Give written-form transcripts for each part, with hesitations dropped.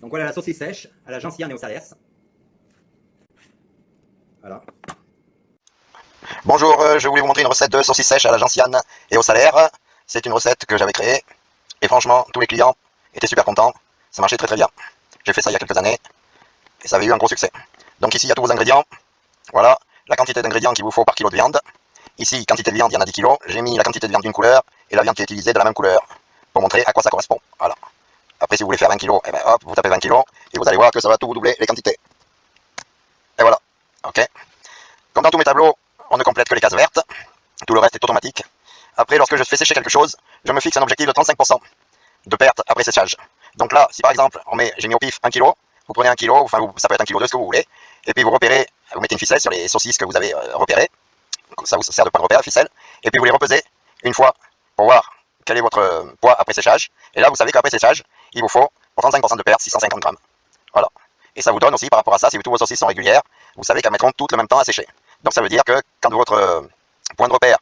Donc voilà la saucisse sèche à la gentiane et au salers. Voilà. Bonjour, je voulais vous montrer une recette de saucisse sèche à la gentiane et au salaire. C'est une recette que j'avais créée et franchement tous les clients étaient super contents. Ça marchait très très bien. J'ai fait ça il y a quelques années et ça avait eu un gros succès. Donc ici il y a tous vos ingrédients. Voilà la quantité d'ingrédients qu'il vous faut par kilo de viande. Ici quantité de viande, il y en a 10 kilos. J'ai mis la quantité de viande d'une couleur et la viande qui est utilisée de la même couleur pour montrer à quoi ça correspond. Voilà. Après si vous voulez faire 20 kilos, eh ben, hop, vous tapez 20 kilos et vous allez voir que ça va tout vous doubler les quantités. Et voilà. Ok. Comme dans tous mes tableaux, on ne complète que les cases vertes. Tout le reste est automatique. Après, lorsque je fais sécher quelque chose, je me fixe un objectif de 35% de perte après séchage. Donc là, si par exemple, j'ai mis au pif 1 kg, vous prenez 1 kg, enfin ça peut être 1 kg de ce que vous voulez, et puis vous repérez, vous mettez une ficelle sur les saucisses que vous avez repérées, ça vous sert de point de repère, la ficelle, et puis vous les repesez une fois pour voir quel est votre poids après séchage. Et là, vous savez qu'après séchage, il vous faut pour 35% de perte 650 grammes. Voilà. Et ça vous donne aussi par rapport à ça, si toutes vos saucisses sont régulières, vous savez qu'elles mettront toutes le même temps à sécher. Donc ça veut dire que quand votre point de repère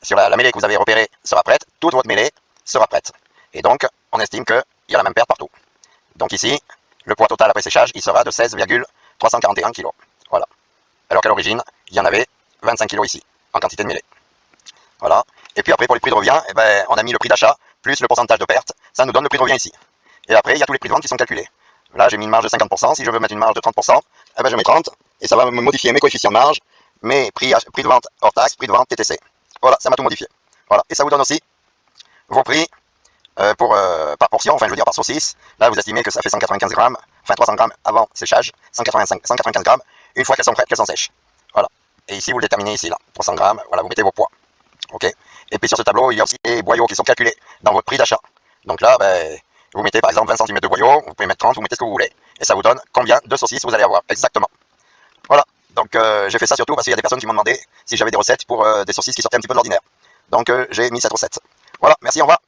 sur la mêlée que vous avez repérée sera prête, toute votre mêlée sera prête. Et donc, on estime qu'il y a la même perte partout. Donc ici, le poids total après séchage, il sera de 16,341 kg. Voilà. Alors qu'à l'origine, il y en avait 25 kg ici, en quantité de mêlée. Voilà. Et puis après, pour les prix de revient, eh ben, on a mis le prix d'achat plus le pourcentage de perte. Ça nous donne le prix de revient ici. Et après, il y a tous les prix de vente qui sont calculés. Là, j'ai mis une marge de 50%. Si je veux mettre une marge de 30%, eh ben, je mets 30. Et ça va me modifier mes coefficients de marge, mes prix de vente hors taxe, prix de vente TTC. Voilà, ça m'a tout modifié. Voilà. Et ça vous donne aussi vos prix par portion, enfin je veux dire par saucisse. Là, vous estimez que ça fait 195 grammes, enfin 300 grammes avant séchage, 195 grammes, une fois qu'elles sont prêtes, qu'elles sont sèches. Voilà. Et ici, vous le déterminez ici, là, 300 grammes, voilà, vous mettez vos poids. Ok. Et puis sur ce tableau, il y a aussi des boyaux qui sont calculés dans votre prix d'achat. Donc là, ben, vous mettez par exemple 20 cm de boyau, vous pouvez mettre 30, vous mettez ce que vous voulez. Et ça vous donne combien de saucisses vous allez avoir, exactement. Voilà. Donc j'ai fait ça surtout parce qu'il y a des personnes qui m'ont demandé si j'avais des recettes pour des saucisses qui sortaient un petit peu de l'ordinaire. Donc j'ai mis cette recette. Voilà, merci, au revoir.